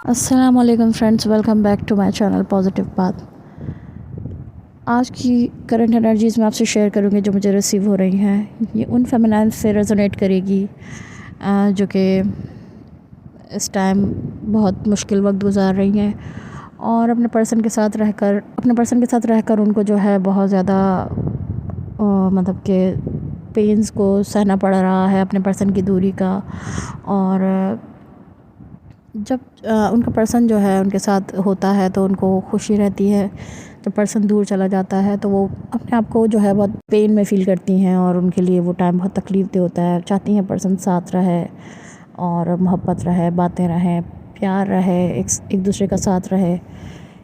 अस्सलामुअलैकुम friends, welcome back to my channel positive बात। आज की करंट एनर्जीज़ मैं आपसे शेयर करूँगी जो मुझे रिसीव हो रही हैं। ये उन फेमिनाइन से रेजोनेट करेगी जो कि इस टाइम बहुत मुश्किल वक्त गुजार रही हैं और अपने पर्सन के साथ रहकर उनको जो है बहुत ज़्यादा मतलब कि पेंस को सहना पड़ रहा है अपने पर्सन की दूरी का। और जब उनका पर्सन जो है उनके साथ होता है तो उनको खुशी रहती है। जब पर्सन दूर चला जाता है तो वो अपने आप को जो है बहुत पेन में फ़ील करती हैं और उनके लिए वो टाइम बहुत तकलीफ़ दे होता है। चाहती हैं पर्सन साथ रहे और मोहब्बत रहे, बातें रहें, प्यार रहे, एक दूसरे का साथ रहे।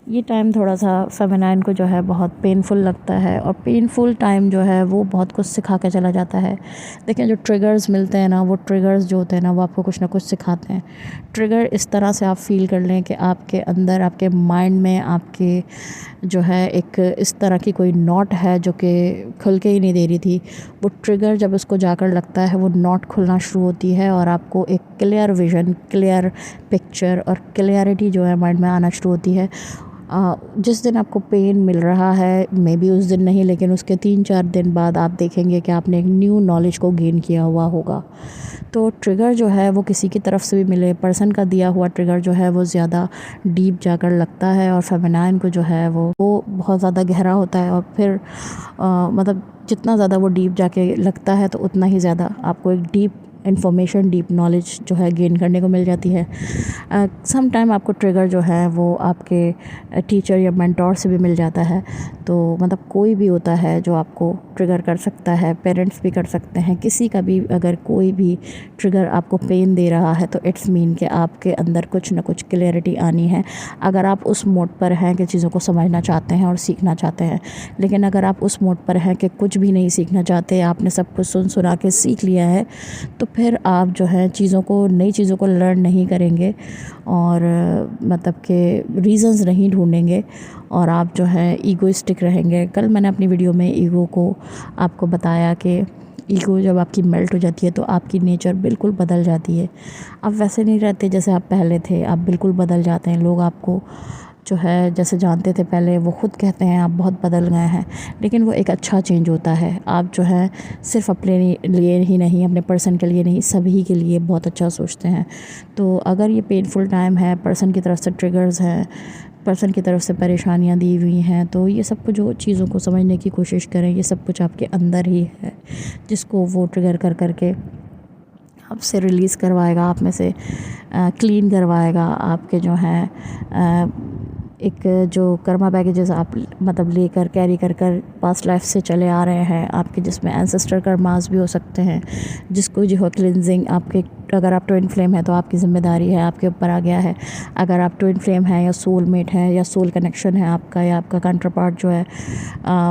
ये टाइम थोड़ा सा फेमिनाइन को जो है बहुत पेनफुल लगता है और पेनफुल टाइम जो है वो बहुत कुछ सिखा के चला जाता है। देखें, जो ट्रिगर्स मिलते हैं ना, वो ट्रिगर्स जो होते हैं ना, वो आपको कुछ ना कुछ सिखाते हैं। ट्रिगर इस तरह से आप फ़ील कर लें कि आपके अंदर, आपके माइंड में, आपके जो है एक इस तरह की कोई नॉट है जो कि खुल के ही नहीं दे रही थी। वो ट्रिगर जब उसको जाकर लगता है वो नॉट खुलना शुरू होती है और आपको एक क्लियर विज़न, क्लियर पिक्चर और क्लियरिटी जो है माइंड में आना शुरू होती है। जिस दिन आपको पेन मिल रहा है, मे बी उस दिन नहीं, लेकिन उसके 3-4 दिन बाद आप देखेंगे कि आपने एक न्यू नॉलेज को गेन किया हुआ होगा। तो ट्रिगर जो है वो किसी की तरफ से भी मिले, पर्सन का दिया हुआ ट्रिगर जो है वो ज़्यादा डीप जाकर लगता है और फेमिनाइन को जो है वो बहुत ज़्यादा गहरा होता है। और फिर मतलब जितना ज़्यादा वो डीप जाके लगता है तो उतना ही ज़्यादा आपको एक डीप इन्फॉर्मेशन, डीप नॉलेज जो है गेन करने को मिल जाती है। सम टाइम आपको ट्रिगर जो है वो आपके टीचर या मेंटोर से भी मिल जाता है। तो मतलब कोई भी होता है जो आपको ट्रिगर कर सकता है, पेरेंट्स भी कर सकते हैं, किसी का भी अगर कोई भी ट्रिगर आपको पेन दे रहा है तो इट्स मीन कि आपके अंदर कुछ ना कुछ क्लैरिटी आनी है। अगर आप उस मोड पर हैं कि चीज़ों को समझना चाहते हैं और सीखना चाहते हैं। लेकिन अगर आप उस मोड पर हैं कि कुछ भी नहीं सीखना चाहते, आपने सब कुछ सुन सुना के सीख लिया है, तो फिर आप जो है नई चीज़ों को लर्न नहीं करेंगे और मतलब कि रीज़न्स नहीं ढूंढेंगे और आप जो है ईगोइस्टिक रहेंगे। कल मैंने अपनी वीडियो में ईगो को आपको बताया कि ईगो जब आपकी मेल्ट हो जाती है तो आपकी नेचर बिल्कुल बदल जाती है। आप वैसे नहीं रहते जैसे आप पहले थे, आप बिल्कुल बदल जाते हैं। लोग आपको जो है जैसे जानते थे पहले, वो ख़ुद कहते हैं आप बहुत बदल गए हैं। लेकिन वो एक अच्छा चेंज होता है। आप जो है सिर्फ अपने लिए ही नहीं, अपने पर्सन के लिए नहीं, सभी के लिए बहुत अच्छा सोचते हैं। तो अगर ये पेनफुल टाइम है, पर्सन की तरफ से ट्रिगर्स हैं, पर्सन की तरफ से परेशानियाँ दी हुई हैं, तो ये सब कुछ, जो चीज़ों को समझने की कोशिश करें, ये सब कुछ आपके अंदर ही है जिसको वो ट्रिगर कर करके आपसे रिलीज़ करवाएगा, आप में से क्लीन करवाएगा। आपके जो हैं एक जो कर्मा बैगेजेस आप मतलब लेकर कैरी कर पास्ट लाइफ से चले आ रहे हैं, आपके जिसमें एंसेस्टर कर्मास भी हो सकते हैं, जिसको जो है क्लिनजिंग आपके, अगर आप ट्विन फ्लेम है तो आपकी ज़िम्मेदारी है, आपके ऊपर आ गया है। अगर आप ट्विन फ्लेम है या सोलमेट है या सोल कनेक्शन है आपका, या आपका काउंटर पार्ट जो है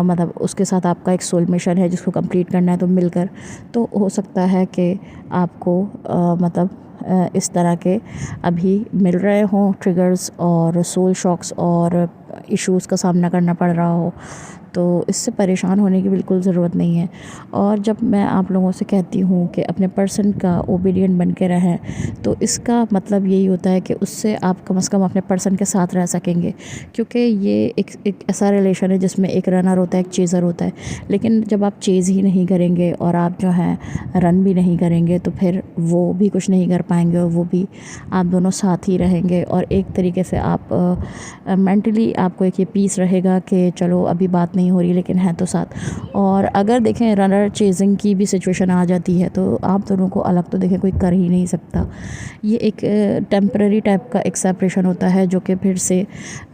मतलब उसके साथ आपका एक सोल मिशन है जिसको कंप्लीट करना है, तो मिलकर तो हो सकता है कि आपको मतलब इस तरह के अभी मिल रहे हों ट्रिगर्स और सोल शॉक्स और इश्यूज़ का सामना करना पड़ रहा हो। तो इससे परेशान होने की बिल्कुल ज़रूरत नहीं है। और जब मैं आप लोगों से कहती हूँ कि अपने पर्सन का ओबीडिएंट बन के रहें, तो इसका मतलब यही होता है कि उससे आप कम से कम अपने पर्सन के साथ रह सकेंगे। क्योंकि ये एक ऐसा रिलेशन है जिसमें एक रनर होता है, एक चेज़र होता है। लेकिन जब आप चेज़ ही नहीं करेंगे और आप जो हैं रन भी नहीं करेंगे, तो फिर वो भी कुछ नहीं कर पाएंगे और वो भी, आप दोनों साथ ही रहेंगे। और एक तरीके से आप मेंटली आपको एक ये पीस रहेगा कि चलो अभी बात नहीं हो रही लेकिन है तो साथ। और अगर देखें रनर चेजिंग की भी सिचुएशन आ जाती है तो आप दोनों को अलग तो देखें कोई कर ही नहीं सकता। ये एक टेम्पररी टाइप का एक सेपरेशन होता है जो कि फिर से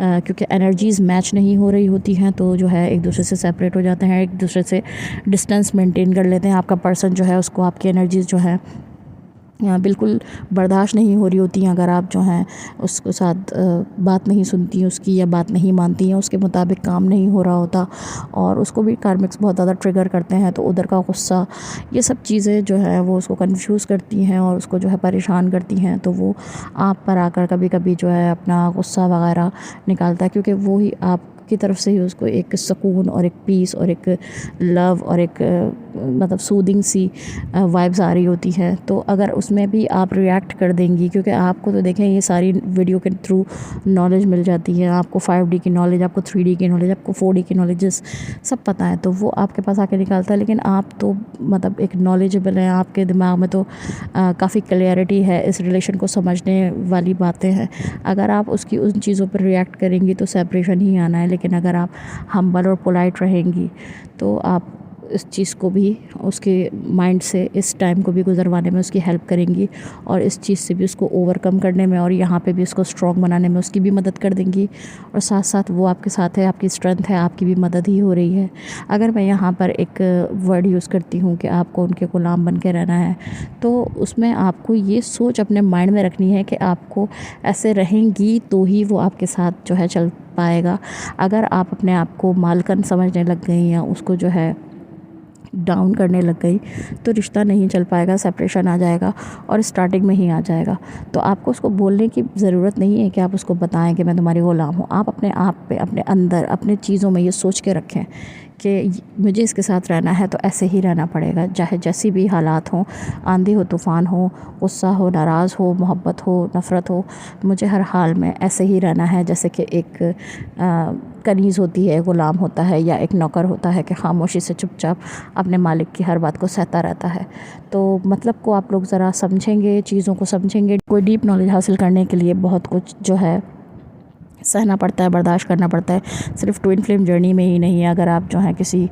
क्योंकि एनर्जीज़ मैच नहीं हो रही होती हैं तो जो है एक दूसरे से सेपरेट हो जाते हैं, एक दूसरे से डिस्टेंस मेंटेन कर लेते हैं। आपका पर्सन जो है उसको आपकी एनर्जीज़ जो है बिल्कुल बर्दाश्त नहीं हो रही होती हैं। अगर आप जो हैं उसके साथ बात नहीं सुनती हैं उसकी, या बात नहीं मानती हैं, उसके मुताबिक काम नहीं हो रहा होता, और उसको भी कार्मिक्स बहुत ज़्यादा ट्रिगर करते हैं, तो उधर का गुस्सा, ये सब चीज़ें जो है वो उसको कंफ्यूज करती हैं और उसको जो है परेशान करती हैं। तो वो आप पर आकर कभी कभी जो है अपना गुस्सा वगैरह निकालता है, क्योंकि वो ही आप की तरफ से ही उसको एक सुकून और एक पीस और एक लव और एक मतलब सूदिंग सी वाइब्स आ रही होती हैं, तो अगर उसमें भी आप रिएक्ट कर देंगी, क्योंकि आपको तो देखें ये सारी वीडियो के थ्रू नॉलेज मिल जाती है, आपको 5D की नॉलेज, आपको 3D की नॉलेज, आपको 4D की नॉलेजेस सब पता है, तो वो आपके पास आके निकालता है। लेकिन आप तो मतलब एक नॉलेजेबल हैं, आपके दिमाग में तो काफ़ी क्लियरिटी है, इस रिलेशन को समझने वाली बातें हैं। अगर आप उसकी उन चीज़ों पर रिएक्ट करेंगी तो सेपरेशन ही आना है। लेकिन अगर आप हम्बल और पोलाइट रहेंगी तो आप इस चीज़ को भी, उसके माइंड से इस टाइम को भी गुजरवाने में उसकी हेल्प करेंगी, और इस चीज़ से भी उसको ओवरकम करने में और यहाँ पे भी उसको स्ट्रॉन्ग बनाने में उसकी भी मदद कर देंगी। और साथ साथ वो आपके साथ है, आपकी स्ट्रेंथ है, आपकी भी मदद ही हो रही है। अगर मैं यहाँ पर एक वर्ड यूज़ करती हूँ कि आपको उनके गुलाम बन के रहना है, तो उसमें आपको ये सोच अपने माइंड में रखनी है कि आपको ऐसे रहेंगी तो ही वो आपके साथ जो है चल पाएगा। अगर आप अपने आप को मालकन समझने लग गई या उसको जो है डाउन करने लग गई तो रिश्ता नहीं चल पाएगा, सेपरेशन आ जाएगा और स्टार्टिंग में ही आ जाएगा। तो आपको उसको बोलने की ज़रूरत नहीं है कि आप उसको बताएं कि मैं तुम्हारी ग़ुलाम हूँ। आप अपने आप पे, अपने अंदर, अपने चीज़ों में ये सोच के रखें कि मुझे इसके साथ रहना है तो ऐसे ही रहना पड़ेगा, चाहे जैसी भी हालात हों, आंधी हो, तूफ़ान हो, गुस्सा हो, नाराज़ हो, मोहब्बत हो, नफ़रत हो, मुझे हर हाल में ऐसे ही रहना है। जैसे कि एक कनीज़ होती है, ग़ुलाम होता है, या एक नौकर होता है कि खामोशी से चुपचाप अपने मालिक की हर बात को सहता रहता है। तो मतलब को आप लोग ज़रा समझेंगे, चीज़ों को समझेंगे। कोई डीप नॉलेज हासिल करने के लिए बहुत कुछ जो है सहना पड़ता है, बर्दाश्त करना पड़ता है। सिर्फ ट्विन फ्लेम जर्नी में ही नहीं है, अगर आप जो है किसी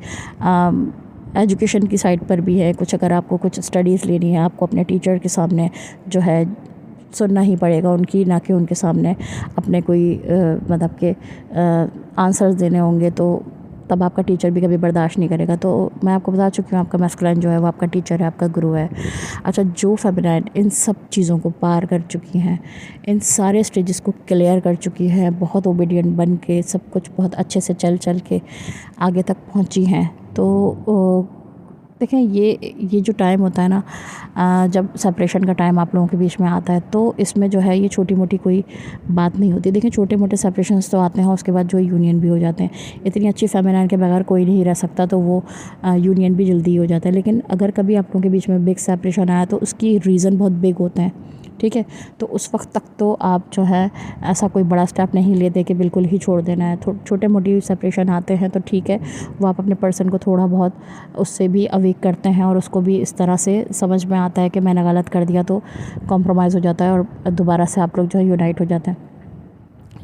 एजुकेशन की साइड पर भी है कुछ, अगर आपको कुछ स्टडीज़ लेनी है, आपको अपने टीचर के सामने जो है सुनना ही पड़ेगा उनकी, ना कि उनके सामने अपने कोई मतलब के आंसर्स देने होंगे, तो तब आपका टीचर भी कभी बर्दाश्त नहीं करेगा। तो मैं आपको बता चुकी हूँ, आपका मैस्कुलाइन जो है वो आपका टीचर है, आपका गुरु है। अच्छा, जो फेमिनाइन इन सब चीज़ों को पार कर चुकी हैं, इन सारे स्टेजेस को क्लियर कर चुकी हैं, बहुत ओबीडियंट बन के सब कुछ बहुत अच्छे से चल के आगे तक पहुँची हैं, तो देखें ये जो टाइम होता है ना, जब सेपरेशन का टाइम आप लोगों के बीच में आता है, तो इसमें जो है ये छोटी मोटी कोई बात नहीं होती। देखें, छोटे मोटे सेपरेशंस तो आते हैं, उसके बाद जो यूनियन भी हो जाते हैं। इतनी अच्छी फेमिनाइन के बगैर कोई नहीं रह सकता, तो वो यूनियन भी जल्दी हो जाता है। लेकिन अगर कभी आप लोगों के बीच में बिग सेपरेशन आया तो उसकी रीज़न बहुत बिग होते हैं, ठीक है। तो उस वक्त तक तो आप जो है ऐसा कोई बड़ा स्टेप नहीं लेते कि बिल्कुल ही छोड़ देना है। छोटे मोटी सेपरेशन आते हैं तो ठीक है, वो आप अपने पर्सन को थोड़ा बहुत उससे भी अवेक करते हैं, और उसको भी इस तरह से समझ में आता है कि मैंने गलत कर दिया, तो कॉम्प्रोमाइज़ हो जाता है और दोबारा से आप लोग जो है यूनाइट हो जाते हैं।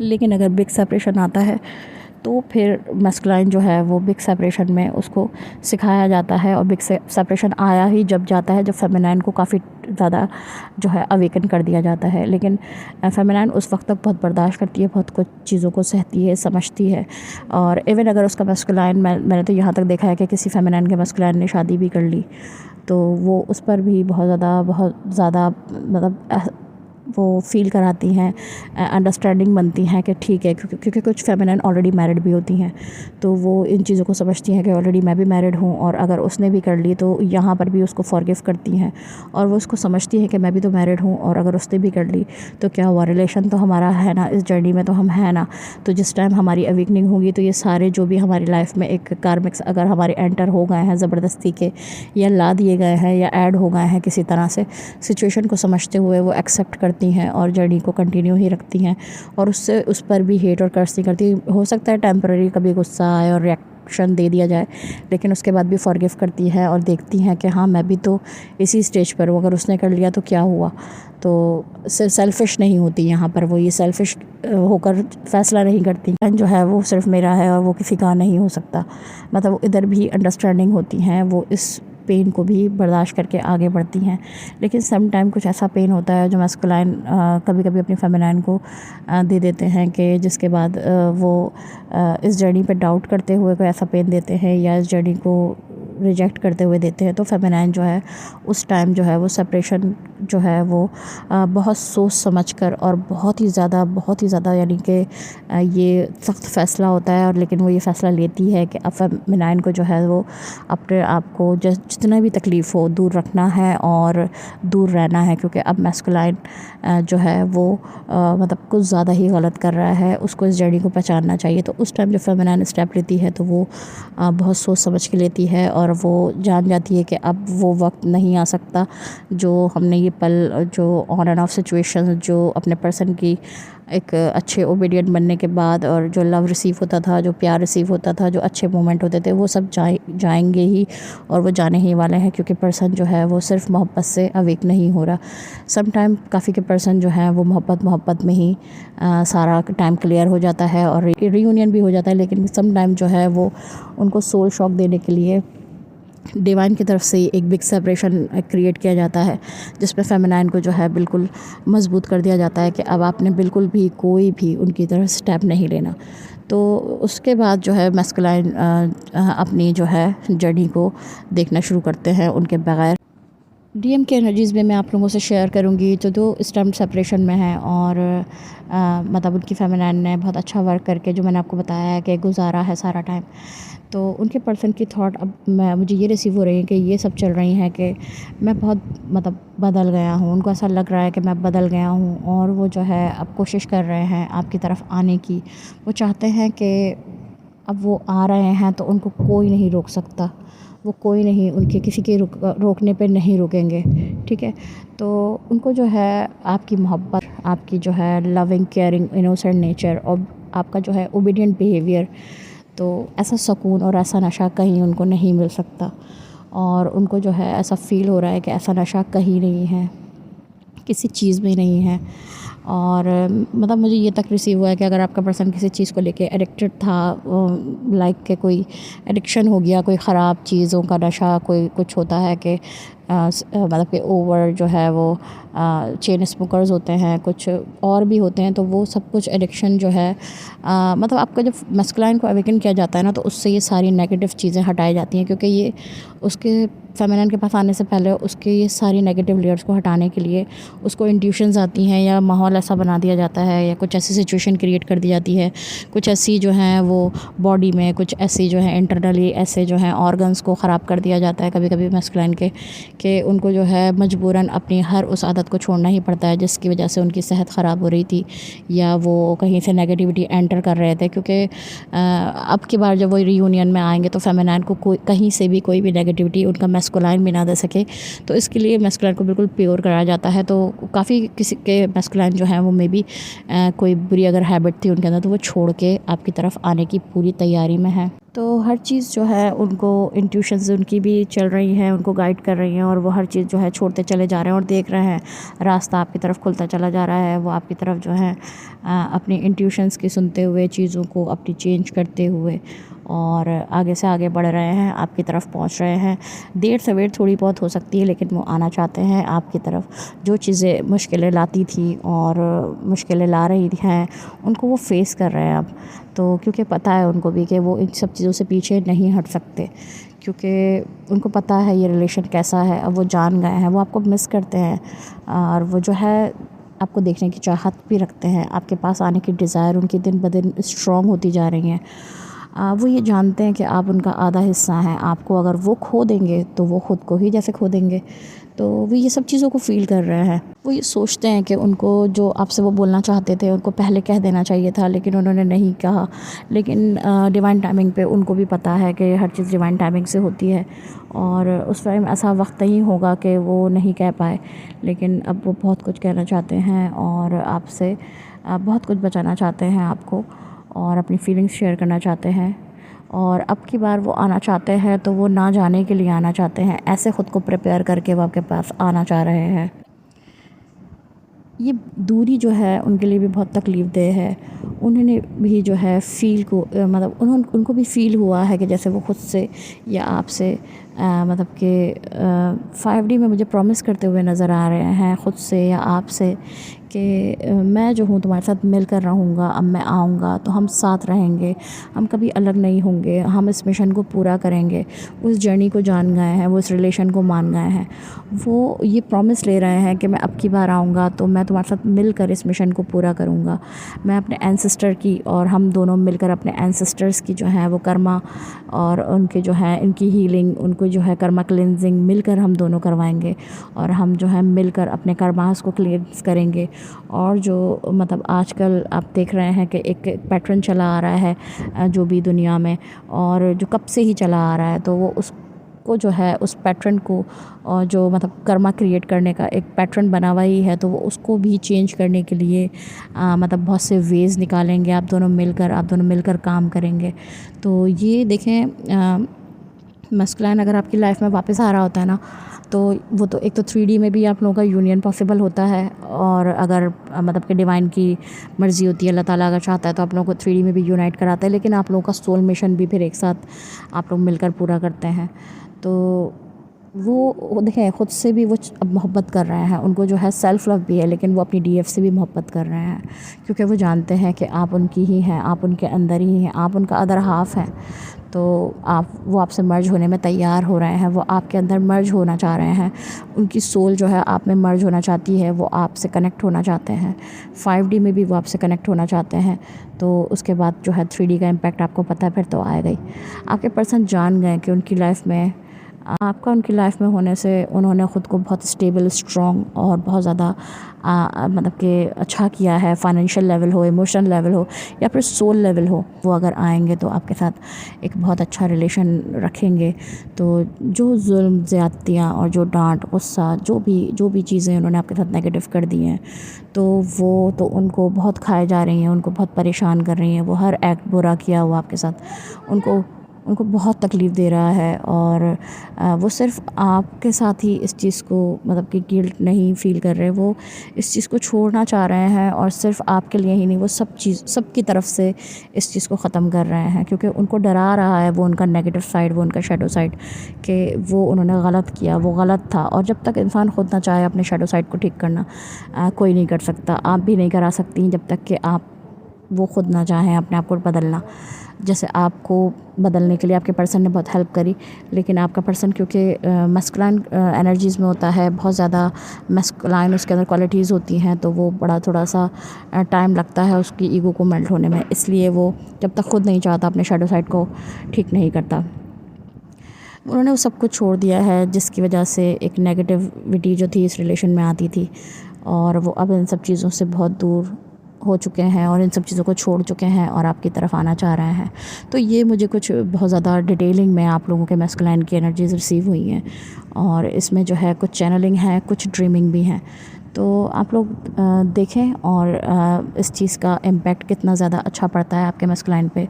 लेकिन अगर बिग सेपरेशन आता है तो फिर मैस्कुलाइन जो है वो बिग सेपरेशन में उसको सिखाया जाता है, और बिग सेपरेशन आया ही जब जाता है जब फेमिनाइन को काफ़ी ज़्यादा जो है अवेकन कर दिया जाता है। लेकिन फेमिनाइन उस वक्त तक बहुत बर्दाश्त करती है, बहुत कुछ चीज़ों को सहती है, समझती है। और इवन अगर उसका मैस्कुलाइन, मैंने तो यहाँ तक देखा है कि किसी फेमिनाइन के मैस्कुलाइन ने शादी भी कर ली, तो वो उस पर भी बहुत ज़्यादा मतलब वो फ़ील कराती हैं, अंडरस्टैंडिंग बनती हैं कि ठीक है, क्योंकि कुछ फेमिनाइन ऑलरेडी मैरिड भी होती हैं, तो वो इन चीज़ों को समझती हैं कि ऑलरेडी मैं भी मैरिड हूँ, और अगर उसने भी कर ली तो यहाँ पर भी उसको फॉरगिव करती हैं, और वो उसको समझती हैं कि मैं भी तो मैरिड हूँ, और अगर उसने भी कर ली तो क्या हुआ, रिलेशन तो हमारा है ना, इस जर्नी में तो हम हैं ना। तो जिस टाइम हमारी अवेकनिंग होगी तो ये सारे जो भी हमारी लाइफ में एक कार्मिक्स अगर हमारे एंटर हो गए हैं ज़बरदस्ती के, या ला दिए गए हैं, या ऐड हो गए हैं किसी तरह से, सिचुएशन को समझते हुए वो एक्सेप्ट करती हैं और जर्नी को कंटिन्यू ही रखती हैं, और उससे उस पर भी हेट और कर्स नहीं करती। हो सकता है टेम्पररी कभी गुस्सा आए और रिएक्शन दे दिया जाए, लेकिन उसके बाद भी फॉरगिव करती हैं और देखती हैं कि हाँ मैं भी तो इसी स्टेज पर हूँ, अगर उसने कर लिया तो क्या हुआ। तो सिर्फ सेल्फिश नहीं होती यहाँ पर, वो ये सेल्फिश होकर फैसला नहीं करती जो है वो सिर्फ मेरा है और वो किसी का नहीं हो सकता। मतलब इधर भी अंडरस्टैंडिंग होती हैं, वो इस पेन को भी बर्दाश्त करके आगे बढ़ती हैं। लेकिन सम टाइम कुछ ऐसा पेन होता है जो मैस्कुलाइन कभी कभी अपनी फेमिनाइन को दे देते हैं, कि जिसके बाद वो इस जर्नी पे डाउट करते हुए कोई ऐसा पेन देते हैं, या इस जर्नी को रिजेक्ट करते हुए देते हैं। तो फेमिनाइन जो है उस टाइम जो है वो सेपरेशन जो है वो बहुत सोच समझकर और बहुत ही ज़्यादा यानी कि ये सख्त फ़ैसला होता है, और लेकिन वो ये फ़ैसला लेती है कि अब फेमिनाइन को जो है वो अपने आप को जितना भी तकलीफ़ हो दूर रखना है और दूर रहना है, क्योंकि अब मैस्कुलाइन जो है वो मतलब कुछ ज़्यादा ही गलत कर रहा है, उसको इस जर्नी को पहचानना चाहिए। तो उस टाइम जब फेमिनाइन स्टेप लेती है तो वो बहुत सोच समझ के लेती है, और वो जान जाती है कि अब वो वक्त नहीं आ सकता जो हमने ये पल, जो ऑन एंड ऑफ सिचुएशन, जो अपने पर्सन की एक अच्छे ओबीडियंट बनने के बाद और जो लव रिसीव होता था, जो प्यार रिसीव होता था, जो अच्छे मोमेंट होते थे, वो सब जाएंगे ही और वो जाने ही वाले हैं, क्योंकि पर्सन जो है वो सिर्फ मोहब्बत से अवेक नहीं हो रहा। सम टाइम काफ़ी के पर्सन जो है वो मोहब्बत में ही सारा टाइम क्लियर हो जाता है और रीयूनियन भी हो जाता है, लेकिन सम टाइम जो है वो उनको सोल शॉक देने के लिए डिवाइन की तरफ से एक बिग सेपरेशन क्रिएट किया जाता है, जिस पे फेमिनाइन को जो है बिल्कुल मजबूत कर दिया जाता है कि अब आपने बिल्कुल भी कोई भी उनकी तरफ स्टेप नहीं लेना। तो उसके बाद जो है मैस्कुलाइन अपनी जो है जर्नी को देखना शुरू करते हैं उनके बगैर। डीएम की एनर्जीज़ में मैं आप लोगों से शेयर करूंगी जो इस टाइम सेपरेशन में है और मतलब उनकी फेमिनाइन ने बहुत अच्छा वर्क करके, जो मैंने आपको बताया है कि गुजारा है सारा टाइम, तो उनके पर्सन की थॉट अब मुझे ये रिसीव हो रही है कि ये सब चल रही हैं कि मैं बहुत मतलब बदल गया हूँ। उनको ऐसा लग रहा है कि मैं बदल गया हूँ और वो जो है अब कोशिश कर रहे हैं आपकी तरफ आने की। वो चाहते हैं कि अब वो आ रहे हैं तो उनको कोई नहीं रोक सकता, वो कोई नहीं उनके किसी के रोकने पे नहीं रुकेंगे, ठीक है। तो उनको जो है आपकी मोहब्बत, आपकी जो है लविंग, केयरिंग, इनोसेंट नेचर और आपका जो है ओबीडियंट बिहेवियर, तो ऐसा सुकून और ऐसा नशा कहीं उनको नहीं मिल सकता। और उनको जो है ऐसा फ़ील हो रहा है कि ऐसा नशा कहीं नहीं है, किसी चीज़ में नहीं है। और मतलब मुझे ये तक रिसीव हुआ है कि अगर आपका पर्सन किसी चीज़ को लेके एडिक्टेड था, लाइक के कोई एडिक्शन हो गया, कोई ख़राब चीज़ों का नशा, कोई कुछ होता है कि मतलब कि ओवर जो है वो चेन स्मोकर्स होते हैं, कुछ और भी होते हैं, तो वो सब कुछ एडिक्शन जो है मतलब आपका जब मैस्कुलाइन को अवेकन किया जाता है ना, तो उससे ये सारी नेगेटिव चीज़ें हटाई जाती हैं, क्योंकि ये उसके फेमिनिन के पास आने से पहले उसके ये सारी नेगेटिव लेयर्स को हटाने के लिए उसको इंट्यूशंस आती हैं, या माहौल ऐसा बना दिया जाता है, या कुछ ऐसी सिचुएशन क्रिएट कर दी जाती है, कुछ ऐसी जो हैं वो बॉडी में कुछ ऐसी जो है इंटरनली ऐसे जो हैं ऑर्गन्स को ख़राब कर दिया जाता है कभी कभी मैस्कुलाइन के, कि उनको जो है मजबूरन अपनी हर उस आदत को छोड़ना ही पड़ता है जिसकी वजह से उनकी सेहत ख़राब हो रही थी या वो कहीं से नेगेटिविटी एंटर कर रहे थे। क्योंकि अब की बार जब वो रीयूनियन में आएंगे तो फेमिनाइन को कोई कहीं से भी कोई भी नेगेटिविटी उनका मैस्कुलाइन भी ना दे सके, तो इसके लिए मैस्कुलाइन को बिल्कुल प्योर कराया जाता है। तो काफ़ी किसी के मैस्कुलाइन जो है वो मे बी कोई बुरी अगर हैबिट थी उनके अंदर, तो वो छोड़ के आपकी तरफ आने की पूरी तैयारी में है। तो हर चीज़ जो है उनको इंट्यूशंस उनकी भी चल रही हैं, उनको गाइड कर रही हैं, और वो हर चीज़ जो है छोड़ते चले जा रहे हैं और देख रहे हैं रास्ता आपकी तरफ खुलता चला जा रहा है। वो आपकी तरफ जो है अपनी इंट्यूशंस की सुनते हुए, चीज़ों को अपनी चेंज करते हुए और आगे से आगे बढ़ रहे हैं, आपकी तरफ पहुंच रहे हैं। देर सवेर थोड़ी बहुत हो सकती है, लेकिन वो आना चाहते हैं आपकी तरफ। जो चीज़ें मुश्किलें लाती थी और मुश्किलें ला रही हैं, उनको वो फेस कर रहे हैं अब। तो क्योंकि पता है उनको भी कि वो इन सब चीज़ों से पीछे नहीं हट सकते, क्योंकि उनको पता है ये रिलेशन कैसा है। अब वो जान गए हैं, वो आपको मिस करते हैं और वो जो है आपको देखने की चाहत भी रखते हैं। आपके पास आने की डिज़ायर उनकी दिन ब दिन स्ट्रॉन्ग होती जा रही हैं। वो ये जानते हैं कि आप उनका आधा हिस्सा हैं। आपको अगर वो खो देंगे तो वो ख़ुद को ही जैसे खो देंगे। तो वो ये सब चीज़ों को फ़ील कर रहे हैं। वो ये सोचते हैं कि उनको जो आपसे वो बोलना चाहते थे उनको पहले कह देना चाहिए था, लेकिन उन्होंने नहीं कहा। लेकिन डिवाइन टाइमिंग पे उनको भी पता है कि हर चीज़ डिवाइन टाइमिंग से होती है और उस टाइम ऐसा वक्त नहीं होगा कि वो नहीं कह पाए। लेकिन अब वो बहुत कुछ कहना चाहते हैं और आपसे बहुत कुछ बचाना चाहते हैं आपको, और अपनी फीलिंग्स शेयर करना चाहते हैं। और अब की बार वो आना चाहते हैं तो वो ना जाने के लिए आना चाहते हैं, ऐसे ख़ुद को प्रिपेयर करके वो आपके पास आना चाह रहे हैं। ये दूरी जो है उनके लिए भी बहुत तकलीफ़ देह है। उन्होंने भी जो है फ़ील को मतलब उनको भी फ़ील हुआ है कि जैसे वो ख़ुद से या आपसे मतलब कि 5D में मुझे प्रॉमिस करते हुए नज़र आ रहे हैं, ख़ुद से या आपसे, कि मैं जो हूँ तुम्हारे साथ मिलकर रहूँगा। अब मैं आऊँगा तो हम साथ रहेंगे, हम कभी अलग नहीं होंगे, हम इस मिशन को पूरा करेंगे। उस जर्नी को जान गए हैं, वो इस रिलेशन को मान गए हैं। वो ये प्रॉमिस ले रहे हैं कि मैं अब की बार आऊँगा तो मैं तुम्हारे साथ मिलकर इस मिशन को पूरा करूँगा। मैं अपने एंसेस्टर की और हम दोनों मिलकर अपने एंसेस्टर्स की जो है वो कर्मा और उनके जो है इनकी हीलिंग, उनको जो है कर्मा क्लिनजिंग मिलकर हम दोनों करवाएंगे, और हम जो है मिलकर अपने कर्मास को क्लियर्स करेंगे। और जो मतलब आजकल आप देख रहे हैं कि एक पैटर्न चला आ रहा है जो भी दुनिया में, और जो कब से ही चला आ रहा है, तो वो को जो है उस पैटर्न को जो मतलब कर्मा क्रिएट करने का एक पैटर्न बना हुआ ही है, तो वो उसको भी चेंज करने के लिए मतलब बहुत से वेज़ निकालेंगे। आप दोनों मिलकर काम करेंगे। तो ये देखें, मस्कुलाइन अगर आपकी लाइफ में वापस आ रहा होता है ना, तो वो तो एक तो 3D में भी आप लोगों का यूनियन पॉसिबल होता है, और अगर मतलब कि डिवाइन की मर्ज़ी होती है, अल्लाह ताला अगर चाहता है तो आप लोगों को 3D में भी यूनाइट कराता है, लेकिन आप लोगों का सोल मिशन भी फिर एक साथ आप लोग मिलकर पूरा करते हैं। तो वो देखें, ख़ुद से भी वो अब मोहब्बत कर रहे हैं, उनको जो है सेल्फ़ लव भी है, लेकिन वो अपनी DF से भी मोहब्बत कर रहे हैं, क्योंकि वो जानते हैं कि आप उनकी ही हैं, आप उनके अंदर ही हैं, आप उनका अदर हाफ़ हैं। तो वो आपसे मर्ज होने में तैयार हो रहे हैं, वो आपके अंदर मर्ज होना चाह रहे हैं, उनकी सोल जो है आप में मर्ज होना चाहती है, वो आपसे कनेक्ट होना चाहते हैं। 5D में भी वो आपसे कनेक्ट होना चाहते हैं। तो उसके बाद जो है 3D का इम्पैक्ट आपको पता है, फिर तो आएगा ही। आपके पर्सन जान गए कि उनकी लाइफ में आपका उनकी लाइफ में होने से उन्होंने ख़ुद को बहुत स्टेबल, स्ट्रॉन्ग और बहुत ज़्यादा मतलब कि अच्छा किया है। फाइनेंशियल लेवल हो, इमोशनल लेवल हो, या फिर सोल लेवल हो, वो अगर आएंगे तो आपके साथ एक बहुत अच्छा रिलेशन रखेंगे। तो जो जुल्म, ज़्यादतियाँ और जो डांट, गुस्सा, जो भी चीज़ें उन्होंने आपके साथ नेगेटिव कर दी हैं, तो वो तो उनको बहुत खाए जा रही हैं, उनको बहुत परेशान कर रही हैं। वो हर एक्ट बुरा किया हुआ आपके साथ उनको बहुत तकलीफ़ दे रहा है, और वो सिर्फ़ आपके साथ ही इस चीज़ को मतलब कि गिल्ट नहीं फ़ील कर रहे, वो इस चीज़ को छोड़ना चाह रहे हैं, और सिर्फ़ आपके लिए ही नहीं, वो सबकी तरफ से इस चीज़ को ख़त्म कर रहे हैं, क्योंकि उनको डरा रहा है वो उनका नेगेटिव साइड, वो उनका शैडो साइड, कि वो उन्होंने गलत किया, वो गलत था। और जब तक इंसान खुद ना चाहे अपने शैडो साइड को ठीक करना, कोई नहीं कर सकता। आप भी नहीं करा सकती जब तक कि वो खुद ना चाहें अपने आप को बदलना। जैसे आपको बदलने के लिए आपके पर्सन ने बहुत हेल्प करी, लेकिन आपका पर्सन क्योंकि मस्कुलाइन एनर्जीज़ में होता है, बहुत ज़्यादा मस्कुलाइन उसके अंदर क्वालिटीज़ होती हैं, तो वो बड़ा थोड़ा सा टाइम लगता है उसकी ईगो को मेल्ट होने में। इसलिए वो जब तक खुद नहीं चाहता अपने शैडो साइड को ठीक नहीं करता। उन्होंने वो सब कुछ छोड़ दिया है, जिसकी वजह से एक नेगेटिविटी जो थी इस रिलेशन में आती थी, और वो अब इन सब चीज़ों से बहुत दूर हो चुके हैं और इन सब चीज़ों को छोड़ चुके हैं और आपकी तरफ आना चाह रहे हैं। तो ये मुझे कुछ बहुत ज़्यादा डिटेलिंग में आप लोगों के मैस्कुलाइन की एनर्जीज़ रिसीव हुई हैं, और इसमें जो है कुछ चैनलिंग है, कुछ ड्रीमिंग भी हैं। तो आप लोग देखें, और इस चीज़ का इम्पैक्ट कितना ज़्यादा अच्छा पड़ता है आपके मैस्कुलाइन पे।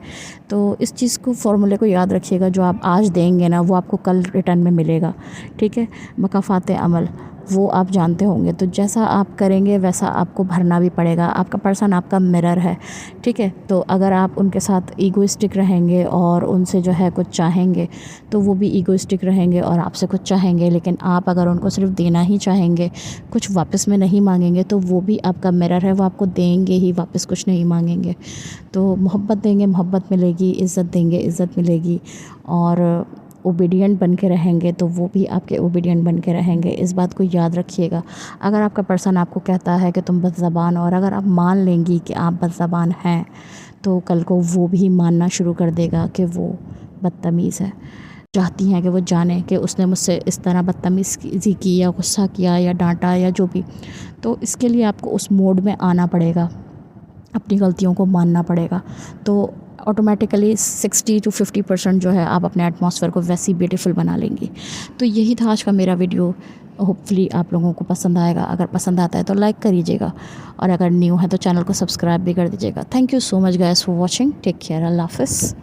तो इस चीज़ को, फ़ॉर्मूले को याद रखिएगा, जो आप आज देंगे ना, वो आपको कल रिटर्न में मिलेगा। ठीक है, मकाफ़ात अमल वो आप जानते होंगे, तो जैसा आप करेंगे वैसा आपको भरना भी पड़ेगा। आपका पर्सन आपका मिरर है, ठीक है। तो अगर आप उनके साथ ईगोइस्टिक रहेंगे और उनसे जो है कुछ चाहेंगे, तो वो भी ईगोइस्टिक रहेंगे और आपसे कुछ चाहेंगे। लेकिन आप अगर उनको सिर्फ देना ही चाहेंगे, कुछ वापस में नहीं मांगेंगे, तो वो भी आपका मिरर है, वो आपको देंगे ही, वापस कुछ नहीं मांगेंगे। तो मोहब्बत देंगे, मोहब्बत मिलेगी, इज़्ज़त देंगे, इज़्ज़त मिलेगी, और ओबीडिएंट बन के रहेंगे तो वो भी आपके ओबीडिएंट बन के रहेंगे। इस बात को याद रखिएगा। अगर आपका पर्सन आपको कहता है कि तुम बदज़बान, और अगर आप मान लेंगी कि आप बदज़बान हैं, तो कल को वो भी मानना शुरू कर देगा कि वो बदतमीज़ है। चाहती हैं कि वो जाने कि उसने मुझसे इस तरह बदतमीज़ी की, या गुस्सा किया, या डांटा, या जो भी। तो इसके लिए आपको उस मोड में आना पड़ेगा, अपनी गलतियों को मानना पड़ेगा। तो ऑटोमेटिकली 60 to 50% जो है आप अपने एटमॉस्फेयर को वैसे ही ब्यूटीफुल बना लेंगी। तो यही था आज का मेरा वीडियो। होपफुली आप लोगों को पसंद आएगा। अगर पसंद आता है तो लाइक करिएगा, और अगर न्यू है तो चैनल को सब्सक्राइब भी कर दीजिएगा। Thank you so much guys for watching. Take care. अल्लाह हाफ़िज़।